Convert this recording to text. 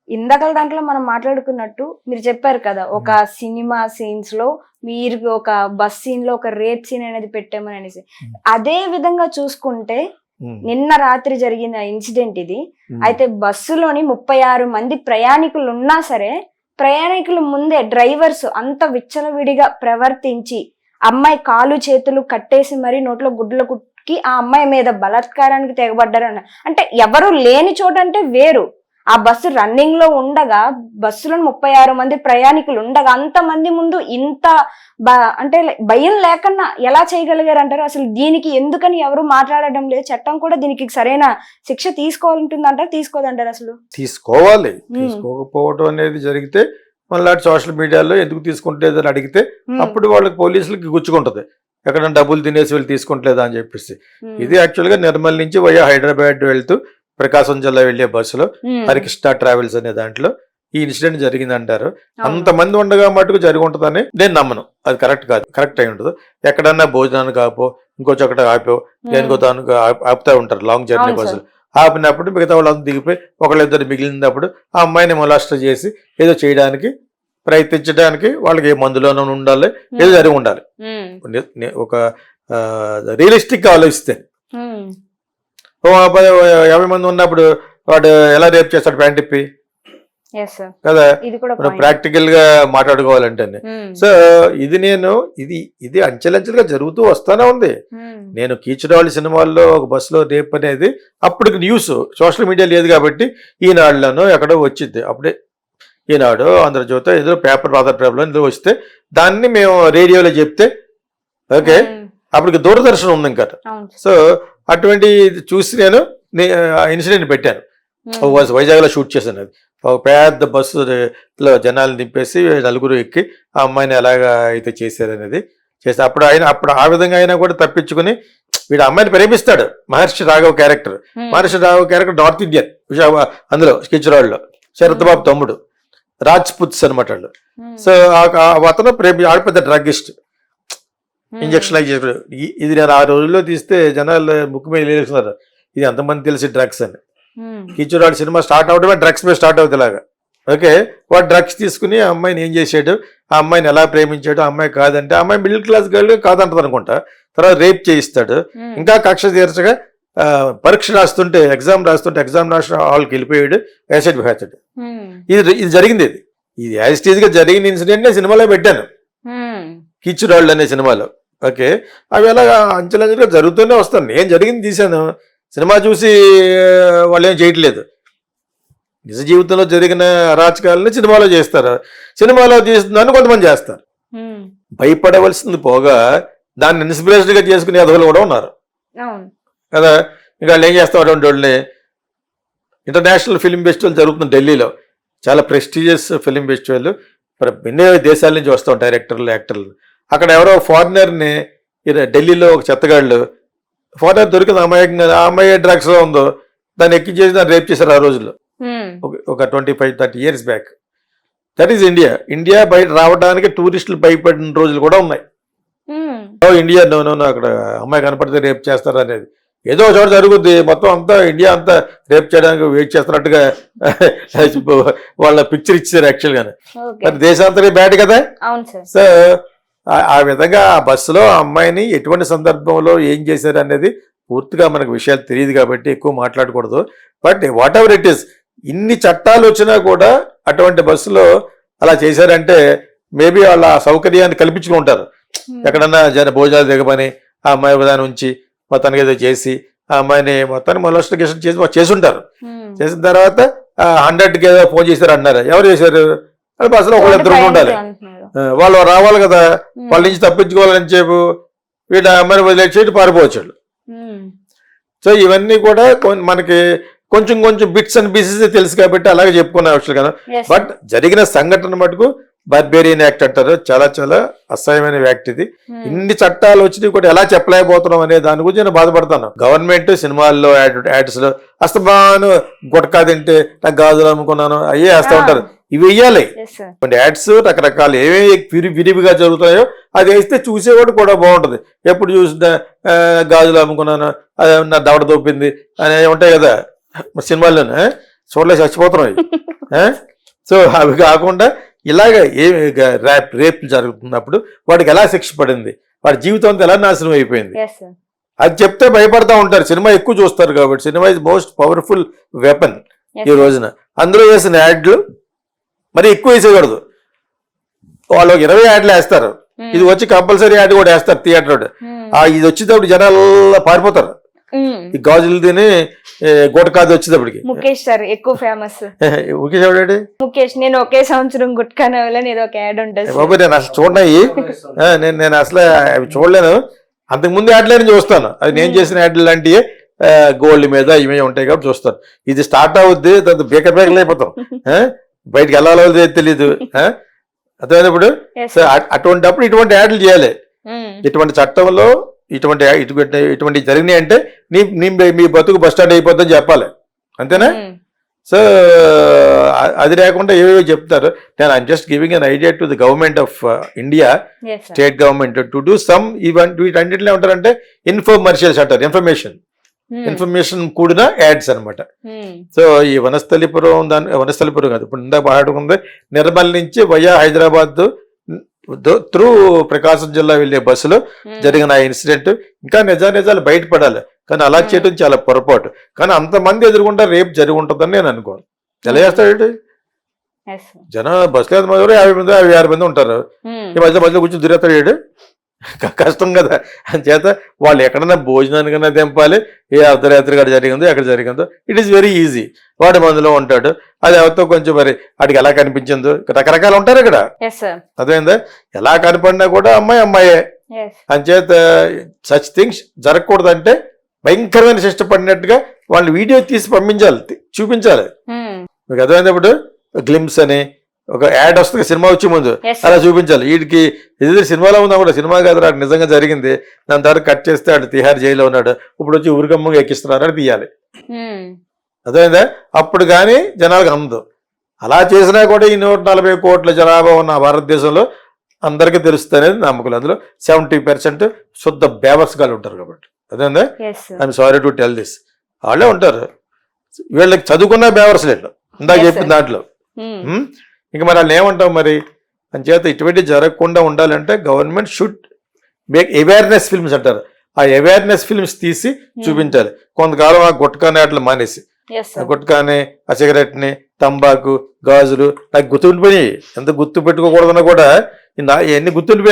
ఇందాకల దాంట్లో మనం మాట్లాడుకున్నట్టు మీరు చెప్పారు కదా, ఒక సినిమా సీన్స్ లో మీరు ఒక బస్ సీన్ లో ఒక రేప్ సీన్ అనేది పెట్టామని అనేసి. అదే విధంగా చూసుకుంటే నిన్న రాత్రి జరిగిన ఇన్సిడెంట్ ఇది. అయితే బస్సులోని 36 మంది ప్రయాణికులు ఉన్నా సరే, ప్రయాణికుల ముందే డ్రైవర్స్ అంత విచ్చలవిడిగా ప్రవర్తించి అమ్మాయి కాలు చేతులు కట్టేసి మరి నోట్లో గుడ్ల కుట్కి ఆ అమ్మాయి మీద బలాత్కారానికి తెగబడ్డారు అంటే ఎవరు లేని చోట అంటే వేరు. ఆ బస్సు రన్నింగ్ లో ఉండగా, బస్సులో 36 మంది ప్రయాణికులు ఉండగా అంతమంది ముందు ఇంత అంటే భయం లేకన్నా ఎలా చేయగలిగారు అంటారు? అసలు దీనికి ఎందుకని ఎవరు మాట్లాడడం లేదు? చట్టం కూడా దీనికి సరైన శిక్ష తీసుకోవాలంటుందంటారు, తీసుకోదంటారు? అసలు తీసుకోవాలి. తీసుకోకపోవడం అనేది జరిగితే మళ్ళీ సోషల్ మీడియాలో ఎందుకు తీసుకుంటలేదని అడిగితే అప్పుడు వాళ్ళకి పోలీసులకి గుచ్చుకుంటది, ఎక్కడైనా డబ్బులు తినేసి వీళ్ళు తీసుకుంటలేదా అని చెప్పేసి. ఇది యాక్చువల్గా నిర్మల్ నుంచి వయా హైదరాబాద్ వెళ్తూ ప్రకాశం జిల్లా వెళ్లే బస్సులో హరికృష్ణ ట్రావెల్స్ అనే దాంట్లో ఈ ఇన్సిడెంట్ జరిగింది అంటారు. అంతమంది ఉండగా మటుకు జరిగి ఉంటుందని నేను నమ్మను. అది కరెక్ట్ కాదు, కరెక్ట్ అయి ఉంటుంది. ఎక్కడన్నా భోజనానికి ఆపో, ఇంకో చోట ఆపో, దేనికో దానికి ఆపుతా ఉంటారు లాంగ్ జర్నీ బస్సులు. ఆపినప్పుడు మిగతా వాళ్ళంతా దిగిపోయి ఒకళ్ళిద్దరు మిగిలినప్పుడు ఆ అమ్మాయిని మొలాస్ట్ చేసి ఏదో చేయడానికి ప్రయత్నించడానికి వాళ్ళకి ఏ మందులోనూ ఉండాలి, ఏదో జరిగి ఉండాలి. ఒక రియలిస్టిక్ ఆలోచిస్తే 50 మంది ఉన్నప్పుడు వాడు ఎలా రేప్ చేస్తాడు ప్యాంట్ ఇప్పి కదా, ప్రాక్టికల్ గా మాట్లాడుకోవాలంటే. సో ఇది అంచెలంచెలుగా జరుగుతూ వస్తానే ఉంది. నేను కీచడవాళ్ళ సినిమాల్లో ఒక బస్సులో రేప్ అనేది అప్పటికి న్యూస్ సోషల్ మీడియా లేదు కాబట్టి ఈనాడులోనో ఎక్కడో వచ్చింది. అప్పుడే ఈనాడు, ఆంధ్రజ్యోతి, ఏదో పేపర్ ఆధార్ పేపర్లో ఏదో వస్తే దాన్ని మేము రేడియోలో చెప్తే ఓకే, అప్పటికి దూరదర్శనం ఉంది ఇంకా. సో అటువంటి చూసి నేను ఇన్సిడెంట్ పెట్టాను. వైజాగ్లో షూట్ చేశాను. అది ఒక పెద్ద బస్సులో జనాలు దింపేసి నలుగురు ఎక్కి ఆ అమ్మాయిని ఎలాగా అయితే చేశారనేది చేస్తే అప్పుడు ఆ విధంగా అయినా కూడా తప్పించుకుని వీడు అమ్మాయిని ప్రేమిస్తాడు. మహర్షి రాఘవ్ క్యారెక్టర్ నార్త్ ఇండియన్ అందులో కిచరాడ్లో శరత్ బాబు తమ్ముడు రాజ్పుత్స్ అనమాట వాళ్ళు. సో అతను ఆడపెద్ద డ్రగ్గిస్ట్, ఇంజక్షన్ ఇది నేను ఆ రోజుల్లో తీస్తే జనాలు ముక్కు మీద లేస్తున్నారు, ఇది ఎంతమంది తెలిసి డ్రగ్స్ అని. కిచరాడ్ సినిమా స్టార్ట్ అవడమే డ్రగ్స్ మీద స్టార్ట్ అవుతుంది ఇలాగా. ఓకే, వాడు డ్రగ్స్ తీసుకుని ఆ అమ్మాయిని ఏం చేసాడు, ఆ అమ్మాయిని ఎలా ప్రేమించాడు, ఆ అమ్మాయి కాదంటే ఆ అమ్మాయి మిడిల్ క్లాస్ గర్ల్ కాదంటది అనుకుంటా. తర్వాత రేప్ చేయిస్తాడు. ఇంకా కక్ష తీర్చగా పరీక్ష రాస్తుంటే ఎగ్జామ్ రాసిన హాల్కి వెళ్ళిపోయాడు, యాసిడ్ వేస్తాడు. ఇది జరిగింది. ఇది యాజ్ ఇట్ ఈజ్ గా జరిగిన ఇన్సిడెంట్ సినిమాలో పెట్టాను, కిచరాడ్ అనే సినిమాలో. ఓకే, అవి ఎలా అంచెలంచెలుగా జరుగుతూనే వస్తాను. నేను జరిగింది తీశాను, సినిమా చూసి వాళ్ళు ఏం చేయట్లేదు. నిజ జీవితంలో జరిగిన అరాచకాలని సినిమాలో చేస్తారు, సినిమాలో తీస్తుందని కొంతమంది చేస్తారు. భయపడవలసింది పోగా దాన్ని ఇన్స్పిరేషన్గా చేసుకునే అదవులు కూడా ఉన్నారు కదా. ఇంకా వాళ్ళు ఏం చేస్తారు, అటువంటి వాళ్ళని ఇంటర్నేషనల్ ఫిలిం ఫెస్టివల్ జరుగుతుంది ఢిల్లీలో, చాలా ప్రెస్టీజియస్ ఫిలిం ఫెస్టివల్. ఎన్నో దేశాల నుంచి వస్తాం డైరెక్టర్లు, యాక్టర్లు. అక్కడ ఎవరో ఫారినర్ని ఢిల్లీలో ఒక చెత్తగాళ్ళు ఫారినర్ దొరికింది అమాయకంగా, ఆ అమ్మాయి డ్రగ్స్ లో ఉందో దాన్ని ఎక్కించేసి దాన్ని రేప్ చేశారు ఆ రోజుల్లో, ఒక 25-30 years back. That is India. India బయట రావడానికి టూరిస్టులు భయపడిన రోజులు కూడా ఉన్నాయి. ఇండియా అక్కడ అమ్మాయి కనపడితే రేప్ చేస్తారు అనేది ఏదో చోట జరుగుద్ది. మొత్తం అంతా ఇండియా అంతా రేప్ చేయడానికి వెయిట్ చేస్తున్నట్టుగా వాళ్ళ పిక్చర్ ఇచ్చారు యాక్చువల్గానే. మరి దేశాంతరే బ్యాడ్ కదా. సో ఆ విధంగా ఆ బస్సులో ఆ అమ్మాయిని ఎటువంటి సందర్భంలో ఏం చేశారు అనేది పూర్తిగా మనకు విషయాలు తెలియదు కాబట్టి ఎక్కువ మాట్లాడకూడదు. But what ever it is, ఇన్ని చట్టాలు వచ్చినా కూడా అటువంటి బస్సులో అలా చేశారంటే మేబీ వాళ్ళ సౌకర్యాన్ని కల్పించుకుని ఉంటారు. ఎక్కడన్నా భోజనాలు దిగమని ఆ అమ్మాయి దాని ఉంచి మొత్తానికి ఏదో చేసి ఆ అమ్మాయిని మొత్తాన్ని మొలస్టిగేషన్ చేసి ఉంటారు. చేసిన తర్వాత 100కి ఏదో ఫోన్ చేశారు అన్నారు. ఎవరు చేశారు? బస్సులో ఒకళ్ళిద్దరు ఉండాలి, వాళ్ళు రావాలి కదా, వాళ్ళ నుంచి తప్పించుకోవాలని చెప్పు వీడు అమ్మాయిని వదిలేసి పారిపోవచ్చు. సో ఇవన్నీ కూడా మనకి కొంచెం బిట్స్ అండ్ పీసెస్ తెలుసు కాబట్టి అలాగే చెప్పుకునే అవసరం కదా. బట్ జరిగిన సంఘటన మటుకు బర్బేరియన్ యాక్ట్ అంటారు, చాలా చాలా అసహ్యమైన యాక్ట్ ఇది. ఇన్ని చట్టాలు వచ్చినాయి కూడా ఎలా చెప్పలేకపోతున్నాం అనే దాని గురించి నేను బాధపడతాను. గవర్నమెంట్ సినిమాల్లో యాడ్స్ లో అస్తమాను గుట్కా తింటే నాకు గాజులు అమ్ముకున్నాను అయ్యే వేస్తూ ఉంటారు. ఇవి వేయాలి కొన్ని యాడ్స్, రకరకాలు ఏమేమి విరివిగా జరుగుతాయో అది వేస్తే చూసేవాడు కూడా బాగుంటుంది. ఎప్పుడు చూసినా గాజులు అమ్ముకున్నాను, నా దవడ దొప్పింది అని ఉంటాయి కదా సినిమాల్లోనే. చూడలే చచ్చిపోతున్నాయి. సో అవి కాకుండా ఇలాగ రేప్ జరుగుతున్నప్పుడు వాడికి ఎలా శిక్ష పడింది, వాడి జీవితం అంతా ఎలా నాశనం అయిపోయింది, అది చెప్తే భయపడతా ఉంటారు. సినిమా ఎక్కువ చూస్తారు కాబట్టి. Cinema is most powerful weapon ఈ రోజున. అందులో వేసిన యాడ్లు మరి ఎక్కువ వేసేయకూడదు. వాళ్ళు 20 యాడ్లు వేస్తారు, ఇది వచ్చి కంపల్సరీ యాడ్ కూడా వేస్తారు థియేటర్. ఇది వచ్చేటప్పుడు జనాలు పారిపోతారు. ఈ గాజులు తిని గుట్కాది వచ్చేటప్పటికి. ముఖేష్ సార్ ఎక్కువ ఫేమస్. ముఖేష్ ఎవడాడు? ముఖేష్ నేను ఒకే సంవత్సరం గుట్కానే వాళ్ళని ఏదో ఒక యాడ్ ఉంటుంది. బాబు నేను అసలు చూడయి, నేను అసలు అవి చూడలేను. అంతకుముందు యాడ్లని చూస్తాను. అది నేను చేసిన యాడ్లు లాంటివి గోల్డ్ మీద ఇవే ఉంటాయి కాబట్టి చూస్తాను. ఇది స్టార్ట్ అవుద్ది, తర్వాత బేకర్లు అయిపోతాం, బయటకు వెళ్ళాలో తెలీదు. అర్థమైనప్పుడు అటువంటిప్పుడు ఇటువంటి యాడ్లు చేయాలి. ఇటువంటి చట్టంలో ఇటువంటి జరిగినాయి అంటే మీ బతుకు బస్ స్టాండ్ అయిపోద్దని చెప్పాలి, అంతేనా? సో అది లేకుండా ఏవేవో చెప్తారు. నేను I'm just giving an idea to the government of India, state government to do some వీటన్నిటిలో ఉంటారంటే ఇన్ఫర్మర్షియల్స్ అంటారు, ఇన్ఫర్మేషన్ కూడిన యాడ్స్ అనమాట. సో ఈ వనస్థలిపురం కాదు, ఇప్పుడు ఇందాక మాట్లాడుకుంది నిర్మల్ నుంచి వయా హైదరాబాద్ త్రూ ప్రకాశం జిల్లా వెళ్ళే బస్సులో జరిగిన ఆ ఇన్సిడెంట్ ఇంకా నిజాలు బయటపడాలి. కానీ అలా చేయడం చాలా పొరపాటు. కానీ అంతమంది ఎదురుకుండా రేపు జరిగి ఉంటుందని నేను అనుకోను. ఎలా చేస్తాడు జనం బస్సులో 50 మంది 56 మంది ఉంటారు. ఈ మధ్యలో కూర్చొని తిరుగుతాడు, కష్టం కదా. అంచేత వాళ్ళు ఎక్కడన్నా భోజనానికన్నా తెంపాలి. ఏ అర్ధరాత్రి గడ జరిగిందో ఎక్కడ జరిగిందో ఇట్ ఈస్ వెరీ ఈజీ. వాడు మందులో ఉంటాడు, అది ఎవరితో కొంచెం మరి వాడికి ఎలా కనిపించిందో రకరకాలు ఉంటారు ఇక్కడ. అదేందా ఎలా కనపడినా కూడా అమ్మాయే. అంచేత సచ్ థింగ్స్ జరగకూడదంటే భయంకరమైన శిక్ష పడినట్టుగా వాళ్ళు వీడియో తీసి పంపించాలి, చూపించాలి. మీకు అర్థమైనప్పుడు గ్లిమ్స్ అని ఒక యాడ్ వస్తుంది సినిమా వచ్చే ముందు, అలా చూపించాలి. వీడికి ఇది సినిమాలో ఉన్నా కూడా సినిమా కాదు, నాకు నిజంగా జరిగింది, దాని తర్వాత కట్ చేస్తే ఆడు తిహార్ జైల్లో ఉన్నాడు, ఇప్పుడు వచ్చి ఊరికమ్మగా ఎక్కిస్తున్నారు అని తీయాలి. అర్థమైందా? అప్పుడు కానీ జనాలకు అందదు. అలా చేసినా కూడా ఈ 140 కోట్ల జనాభా ఉన్న భారతదేశంలో అందరికీ తెలుస్తుంది అనేది నమ్మకం. అందులో 70% శుద్ధ బేవర్స్గాలు ఉంటారు కాబట్టి. అదేందా? I'm sorry to tell this. వాళ్ళే ఉంటారు. వీళ్ళకి చదువుకున్న బేవర్స్ లేదు ఇందాక చెప్పిన దాంట్లో. ఇంకా మరి వాళ్ళు ఏమంటాం మరి? అంచేత ఇటువంటి జరగకుండా ఉండాలంటే government should make awareness films అంటారు. ఆ అవేర్నెస్ ఫిల్మ్స్ తీసి చూపించాలి. కొంతకాలం ఆ గుట్కాని అట్లా మానేసి, గుట్కాని, ఆ సిగరెట్ని, తంబాకు, గాజులు నాకు గుర్తుండిపోయి ఎంత గుర్తు పెట్టుకోకూడదన్నా కూడా ఎన్ని గుర్తుండిపోయి